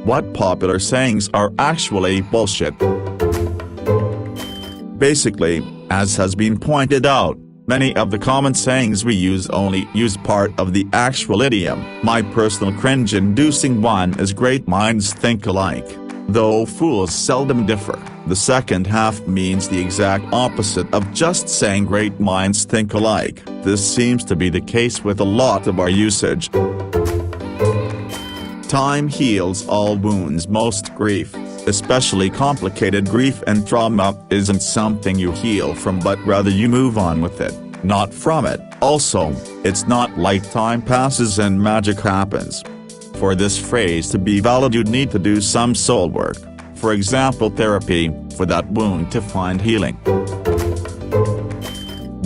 what popular sayings are actually bullshit. Basically, as has been pointed out, many of the common sayings we use only use part of the actual idiom. My personal cringe-inducing one is "great minds think alike." Though fools seldom differ, the second half means the exact opposite of just saying "great minds think alike." This seems to be the case with a lot of our usage. Time heals all wounds. Most grief, especially complicated grief and trauma, isn't something you heal from but rather you move on with it, not from it. Also, it's not like time passes and magic happens. For this phrase to be valid you'd need to do some soul work, for example therapy, for that wound to find healing.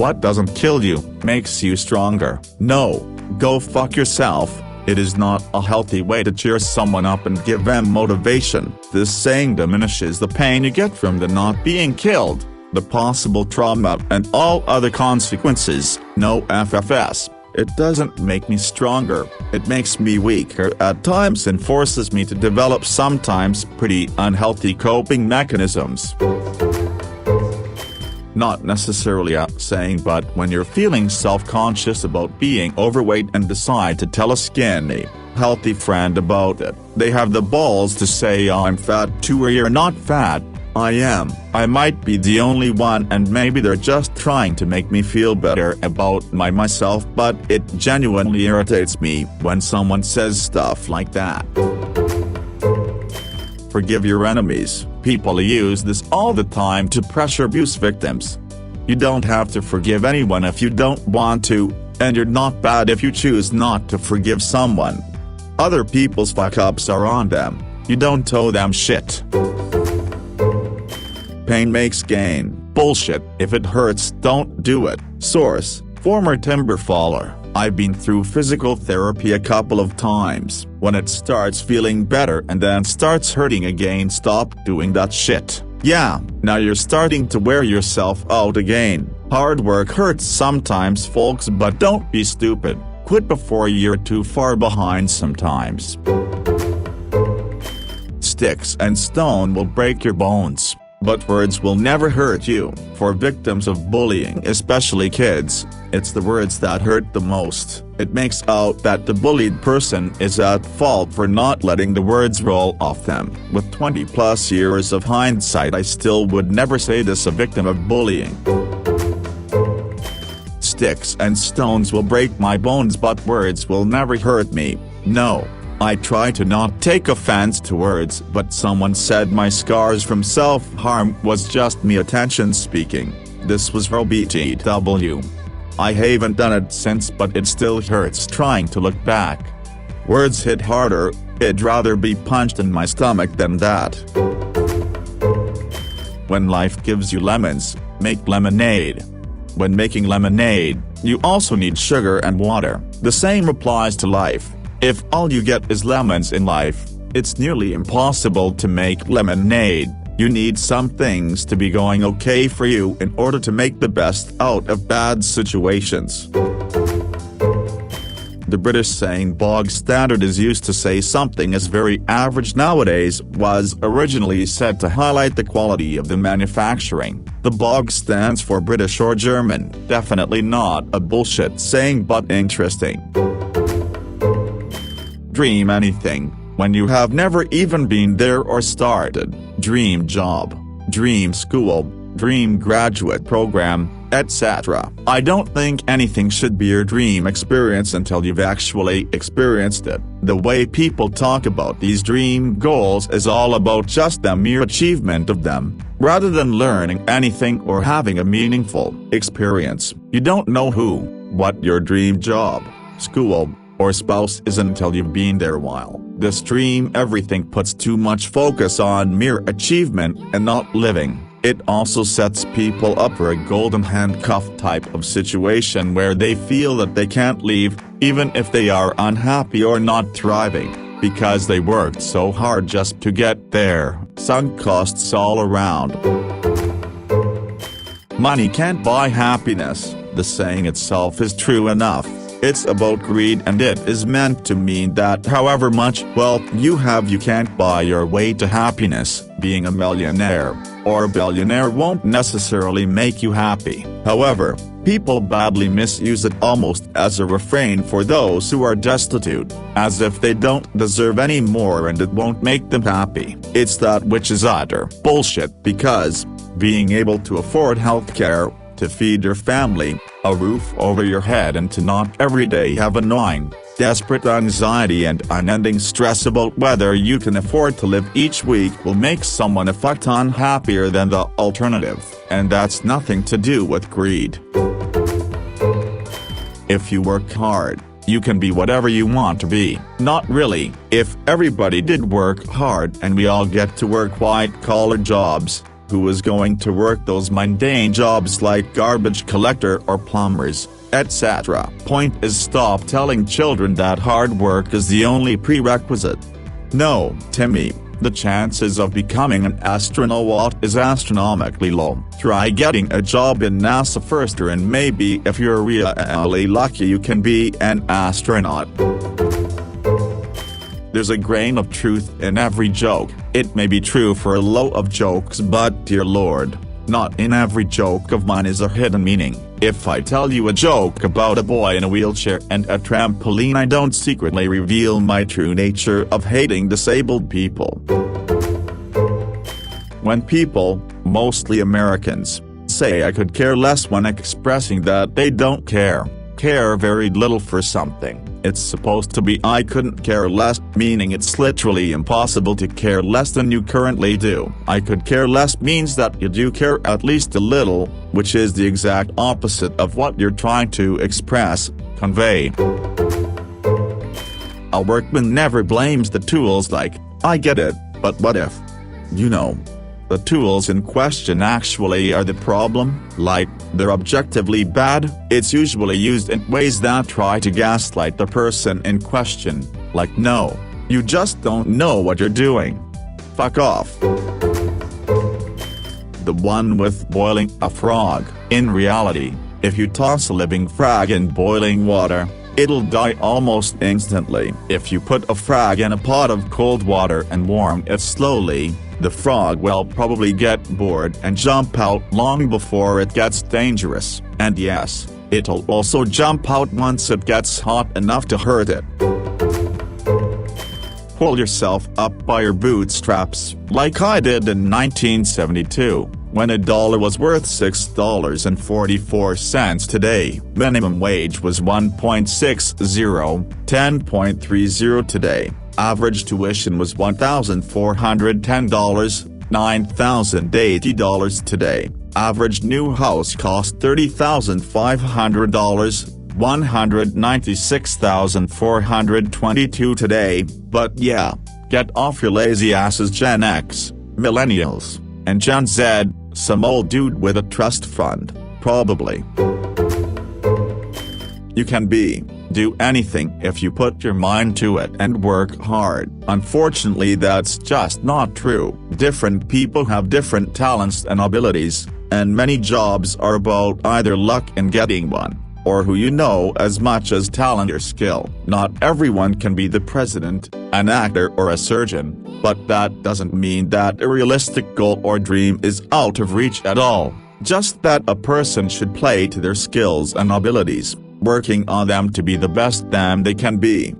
What doesn't kill you, makes you stronger. No, go fuck yourself. It is not a healthy way to cheer someone up and give them motivation. This saying diminishes the pain you get from the not being killed, the possible trauma and all other consequences. No FFS. It doesn't make me stronger, it makes me weaker at times and forces me to develop sometimes pretty unhealthy coping mechanisms. Not necessarily a saying, but when you're feeling self-conscious about being overweight and decide to tell a skinny, healthy friend about it, they have the balls to say "I'm fat too" or "you're not fat." I am. I might be the only one and maybe they're just trying to make me feel better about myself, but it genuinely irritates me when someone says stuff like that. Forgive your enemies. People use this all the time to pressure abuse victims. You don't have to forgive anyone if you don't want to, and you're not bad if you choose not to forgive someone. Other people's fuck-ups are on them. You don't owe them shit. Pain makes gain. Bullshit. If it hurts, don't do it. Source: former timber faller. I've been through physical therapy a couple of times. When it starts feeling better and then starts hurting again, stop doing that shit. Yeah, now you're starting to wear yourself out again. Hard work hurts sometimes folks, but don't be stupid. Quit before you're too far behind sometimes. Sticks and stone will break your bones, but words will never hurt you. For victims of bullying, especially kids, it's the words that hurt the most. It makes out that the bullied person is at fault for not letting the words roll off them. With 20+ years of hindsight, I still would never say this a victim of bullying. Sticks and stones will break my bones, but words will never hurt me. No. I try to not take offense to words, but someone said my scars from self-harm was just me attention speaking. This was RedditSuperstars. I haven't done it since, but it still hurts trying to look back. Words hit harder. I'd rather be punched in my stomach than that. When life gives you lemons, make lemonade. When making lemonade, you also need sugar and water. The same applies to life. If all you get is lemons in life, it's nearly impossible to make lemonade. You need some things to be going okay for you in order to make the best out of bad situations. The British saying "bog standard" is used to say something is very average nowadays was originally said to highlight the quality of the manufacturing. The bog stands for British or German. Definitely not a bullshit saying, but interesting. Dream anything, when you have never even been there or started. Dream job, dream school, dream graduate program, etc. I don't think anything should be your dream experience until you've actually experienced it. The way people talk about these dream goals is all about just the mere achievement of them, rather than learning anything or having a meaningful experience. You don't know what your dream job, school, or spouse is until you've been there a while. This dream everything puts too much focus on mere achievement and not living. It also sets people up for a golden handcuff type of situation where they feel that they can't leave, even if they are unhappy or not thriving, because they worked so hard just to get there. Sunk costs all around. Money can't buy happiness. The saying itself is true enough. It's about greed, and it is meant to mean that however much wealth you have, you can't buy your way to happiness. Being a millionaire or a billionaire won't necessarily make you happy. However, people badly misuse it almost as a refrain for those who are destitute, as if they don't deserve any more and it won't make them happy. It's that which is utter bullshit, because being able to afford healthcare, to feed your family, a roof over your head, and to not every day have annoying, desperate anxiety and unending stress about whether you can afford to live each week will make someone a fuck-ton happier than the alternative, and that's nothing to do with greed. If you work hard, you can be whatever you want to be. Not really. If everybody did work hard and we all get to work white-collar jobs, who is going to work those mundane jobs like garbage collector or plumbers, etc.? Point is, stop telling children that hard work is the only prerequisite. No, Timmy, the chances of becoming an astronaut is astronomically low. Try getting a job in NASA first, and maybe if you're really lucky you can be an astronaut. There's a grain of truth in every joke. It may be true for a lot of jokes, but dear Lord, not in every joke of mine is a hidden meaning. If I tell you a joke about a boy in a wheelchair and a trampoline, I don't secretly reveal my true nature of hating disabled people. When people, mostly Americans, say I could care less when expressing that they don't care very little for something, it's supposed to be I couldn't care less, meaning it's literally impossible to care less than you currently do. I could care less means that you do care at least a little, which is the exact opposite of what you're trying to express, convey. A workman never blames the tools like, I get it, but what if? You know, the tools in question actually are the problem, like, they're objectively bad. It's usually used in ways that try to gaslight the person in question, like, no, you just don't know what you're doing. Fuck off. The one with boiling a frog. In reality, if you toss a living frog in boiling water, it'll die almost instantly. If you put a frog in a pot of cold water and warm it slowly, the frog will probably get bored and jump out long before it gets dangerous, and yes, it'll also jump out once it gets hot enough to hurt it. Pull yourself up by your bootstraps, like I did in 1972, when $1 was worth $6.44 today. Minimum wage was $1.60, $10.30 today. Average tuition was $1,410, $9,080 today. Average new house cost $30,500, $196,422 today. But yeah, get off your lazy asses, Gen X, Millennials, and Gen Z, some old dude with a trust fund, probably. You can do anything if you put your mind to it and work hard. Unfortunately, that's just not true. Different people have different talents and abilities, and many jobs are about either luck in getting one, or who you know as much as talent or skill. Not everyone can be the president, an actor, or a surgeon, but that doesn't mean that a realistic goal or dream is out of reach at all. Just that a person should play to their skills and abilities, working on them to be the best them they can be.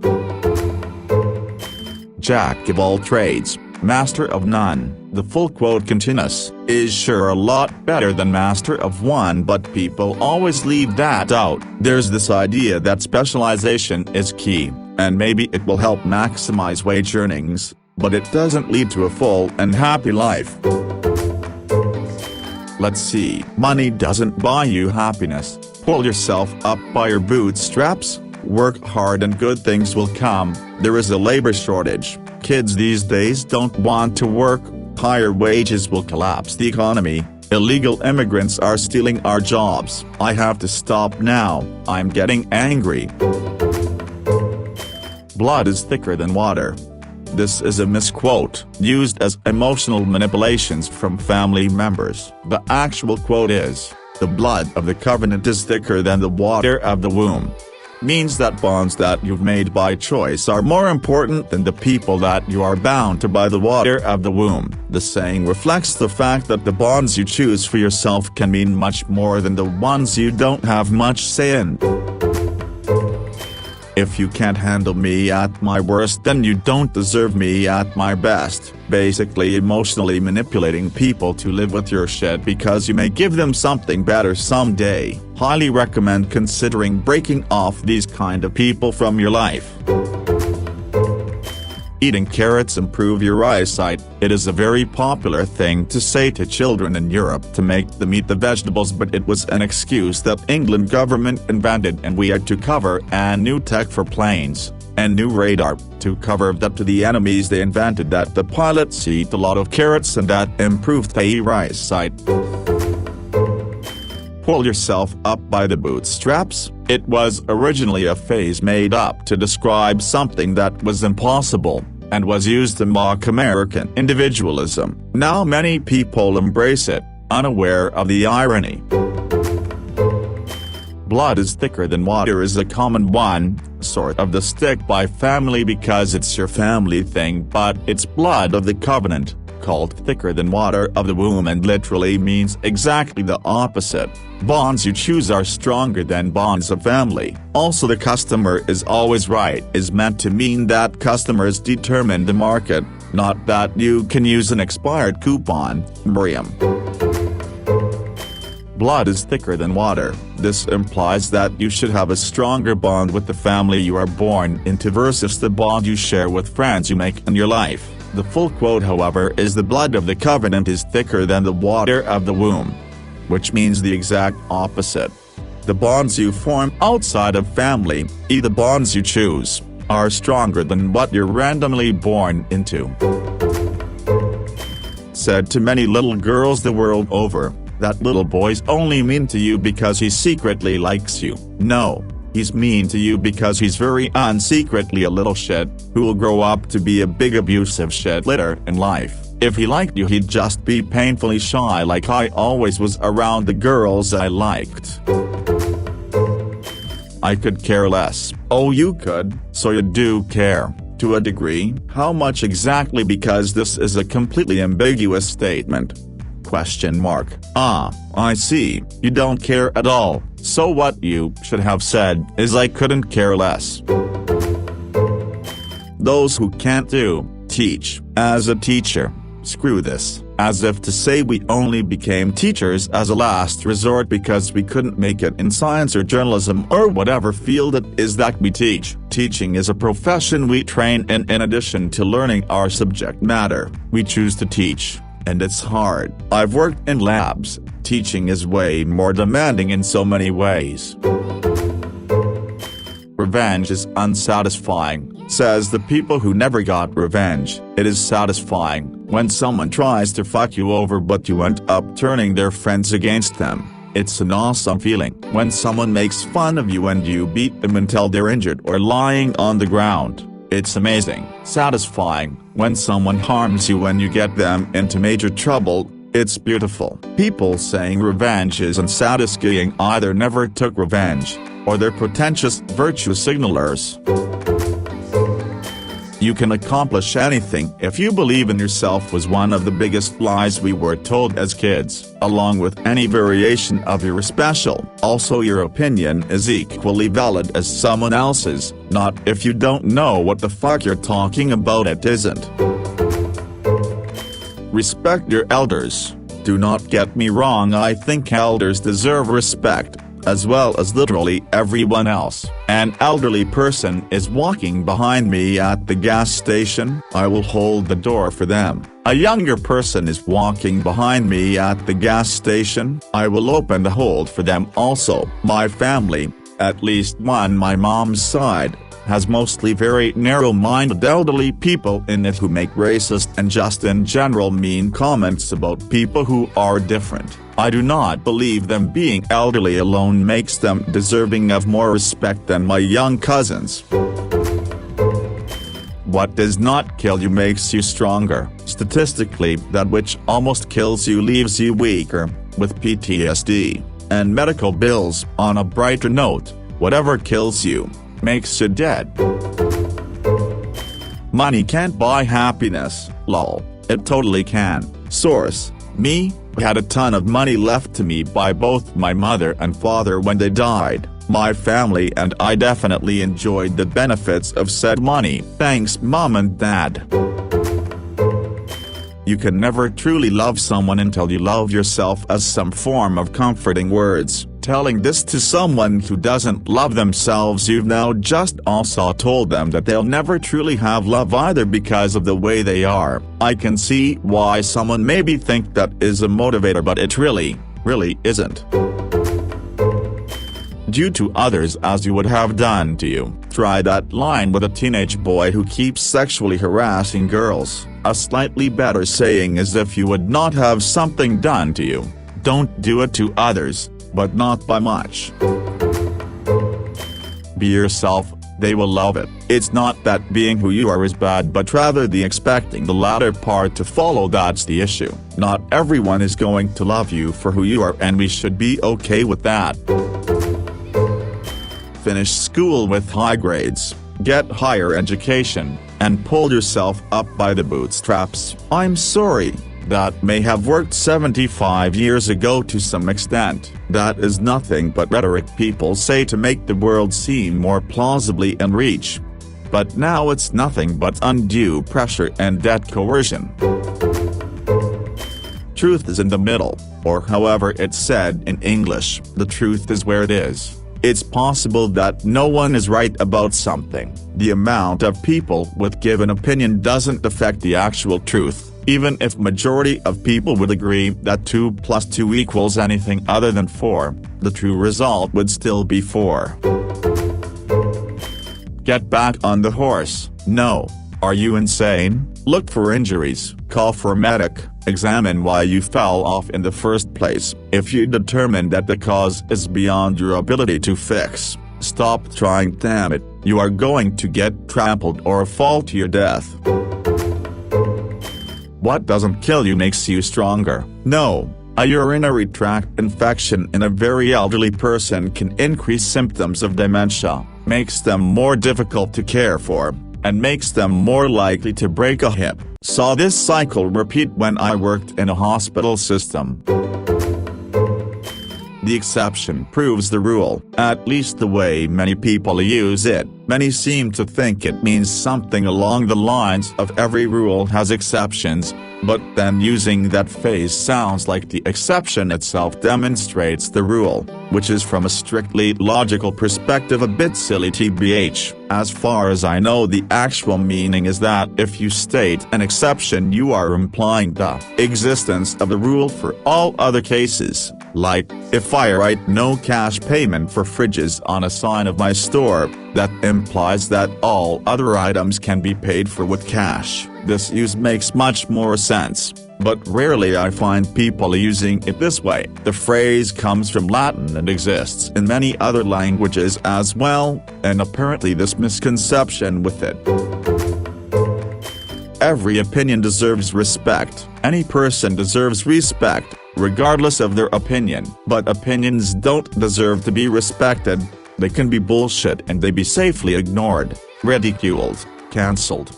Jack of all trades, master of none. The full quote continues, is sure a lot better than master of one, but people always leave that out. There's this idea that specialization is key, and maybe it will help maximize wage earnings, but it doesn't lead to a full and happy life. Let's see. Money doesn't buy you happiness. Pull yourself up by your bootstraps, work hard and good things will come. There is a labor shortage. Kids these days don't want to work. Higher wages will collapse the economy. Illegal immigrants are stealing our jobs. I have to stop now. I'm getting angry. Blood is thicker than water. This is a misquote, used as emotional manipulations from family members. The actual quote is, the blood of the covenant is thicker than the water of the womb. means that bonds that you've made by choice are more important than the people that you are bound to by the water of the womb. The saying reflects the fact that the bonds you choose for yourself can mean much more than the ones you don't have much say in. If you can't handle me at my worst, then you don't deserve me at my best. Basically emotionally manipulating people to live with your shit because you may give them something better someday. Highly recommend considering breaking off these kind of people from your life. Eating carrots improve your eyesight. It is a very popular thing to say to children in Europe to make them eat the vegetables, but it was an excuse that England government invented, and we had to cover and new tech for planes and new radar to cover that to the enemies. They invented that the pilots eat a lot of carrots and that improved their eyesight. Pull yourself up by the bootstraps. It was originally a phrase made up to describe something that was impossible, and was used to mock American individualism. Now many people embrace it, unaware of the irony. Blood is thicker than water is a common one, sort of the stick by family because it's your family thing, but it's blood of the covenant, called thicker than water of the womb, and literally means exactly the opposite. Bonds you choose are stronger than bonds of family. Also, the customer is always right is meant to mean that customers determine the market, not that you can use an expired coupon. Merriam. Blood is thicker than water. This implies that you should have a stronger bond with the family you are born into versus the bond you share with friends you make in your life. The full quote, however, is the blood of the covenant is thicker than the water of the womb, which means the exact opposite. The bonds you form outside of family, the bonds you choose, are stronger than what you're randomly born into. Said to many little girls the world over, that little boy's only mean to you because he secretly likes you. No. He's mean to you because he's very unsecretly a little shit, who'll grow up to be a big abusive shit later in life. If he liked you, he'd just be painfully shy like I always was around the girls I liked. I could care less. Oh, you could, so you do care. To a degree. How much exactly? Because this is a completely ambiguous statement. Question mark. Ah, I see, you don't care at all. So what you should have said is I couldn't care less. Those who can't do, teach, as a teacher. Screw this, as if to say we only became teachers as a last resort because we couldn't make it in science or journalism or whatever field it is that we teach. Teaching is a profession we train in addition to learning our subject matter. We choose to teach, and it's hard. I've worked in labs. Teaching is way more demanding in so many ways. Revenge is unsatisfying, says the people who never got revenge. It is satisfying when someone tries to fuck you over but you end up turning their friends against them. It's an awesome feeling when someone makes fun of you and you beat them until they're injured or lying on the ground. It's amazing, satisfying when someone harms you when you get them into major trouble. It's beautiful. People saying revenge is unsatisfying either never took revenge, or they're pretentious virtue signalers. You can accomplish anything if you believe in yourself was one of the biggest lies we were told as kids, along with any variation of you're special. Also, your opinion is equally valid as someone else's, not if you don't know what the fuck you're talking about. It isn't. Respect your elders. Do not get me wrong, I think elders deserve respect, as well as literally everyone else. An elderly person is walking behind me at the gas station, I will hold the door for them. A younger person is walking behind me at the gas station, I will open the hold for them also. My family, at least one my mom's side, has mostly very narrow-minded elderly people in it who make racist and just in general mean comments about people who are different. I do not believe them being elderly alone makes them deserving of more respect than my young cousins. What does not kill you makes you stronger. Statistically, that which almost kills you leaves you weaker, with PTSD and medical bills. On a brighter note, Whatever kills you makes you dead. Money can't buy happiness, lol. It totally can. Source: me, had a ton of money left to me by both my mother and father when they died. My family and I definitely enjoyed the benefits of said money. Thanks mom and dad. You can never truly love someone until you love yourself, as some form of comforting words. Telling this to someone who doesn't love themselves, you've now just also told them that they'll never truly have love either because of the way they are. I can see why someone maybe think that is a motivator, but it really isn't. Due to others as you would have done to you. Try that line with a teenage boy who keeps sexually harassing girls. A slightly better saying is, if you would not have something done to you, don't do it to others, but not by much. Be yourself, they will love it. It's not that being who you are is bad, but rather the expecting the latter part to follow, that's the issue. Not everyone is going to love you for who you are, and we should be okay with that. Finish school with high grades, get higher education, and pull yourself up by the bootstraps. I'm sorry, that may have worked 75 years ago to some extent. That is nothing but rhetoric people say to make the world seem more plausibly in reach. But now it's nothing but undue pressure and debt coercion. Truth is in the middle, or however it's said in English, the truth is where it is. It's possible that no one is right about something. The amount of people with given opinion doesn't affect the actual truth. Even if majority of people would agree that 2 + 2 equals anything other than 4, the true result would still be 4. Get back on the horse. No. Are you insane? Look for injuries, call for a medic, examine why you fell off in the first place. If you determine that the cause is beyond your ability to fix, stop trying, damn it. You are going to get trampled or fall to your death. What doesn't kill you makes you stronger. No. A urinary tract infection in a very elderly person can increase symptoms of dementia, makes them more difficult to care for, and makes them more likely to break a hip. Saw this cycle repeat when I worked in a hospital system. The exception proves the rule, at least the way many people use it. Many seem to think it means something along the lines of every rule has exceptions, but then using that phrase sounds like the exception itself demonstrates the rule, which is from a strictly logical perspective a bit silly tbh. As far as I know, the actual meaning is that if you state an exception, you are implying the existence of the rule for all other cases. Like, if I write no cash payment for fridges on a sign of my store, that implies that all other items can be paid for with cash. This use makes much more sense, but rarely I find people using it this way. The phrase comes from Latin and exists in many other languages as well, and apparently this misconception with it. Every opinion deserves respect. Any person deserves respect, regardless of their opinion. But opinions don't deserve to be respected. They can be bullshit and they be safely ignored, ridiculed, cancelled.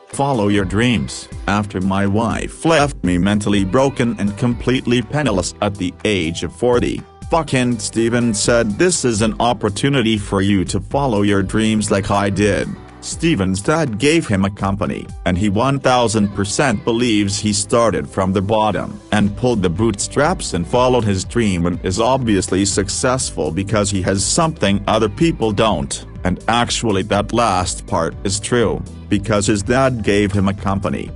Follow your dreams. After my wife left me mentally broken and completely penniless at the age of 40, fucking Steven said this is an opportunity for you to follow your dreams like I did. Steven's dad gave him a company, and he 1000% believes he started from the bottom and pulled the bootstraps and followed his dream, and is obviously successful because he has something other people don't. And actually that last part is true, because his dad gave him a company.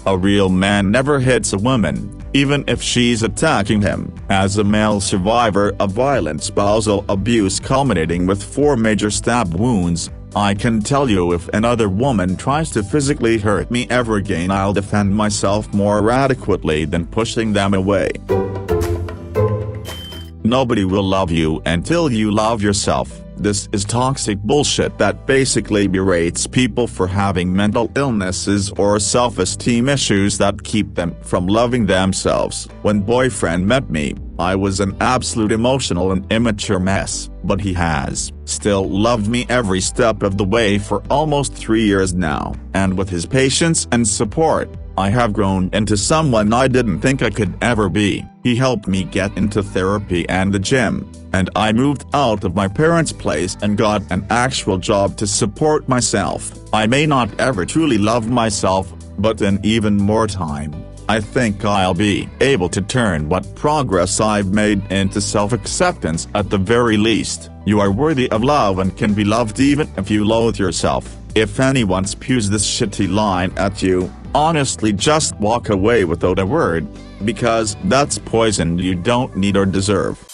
A real man never hits a woman, even if she's attacking him. As a male survivor of violent spousal abuse culminating with 4 major stab wounds, I can tell you if another woman tries to physically hurt me ever again, I'll defend myself more adequately than pushing them away. Nobody will love you until you love yourself. This is toxic bullshit that basically berates people for having mental illnesses or self-esteem issues that keep them from loving themselves. When boyfriend met me, I was an absolute emotional and immature mess, but he has still loved me every step of the way for almost 3 years now. And with his patience and support, I have grown into someone I didn't think I could ever be. He helped me get into therapy and the gym, and I moved out of my parents' place and got an actual job to support myself. I may not ever truly love myself, but in even more time, I think I'll be able to turn what progress I've made into self-acceptance at the very least. You are worthy of love and can be loved even if you loathe yourself. If anyone spews this shitty line at you, honestly just walk away without a word, because that's poison you don't need or deserve.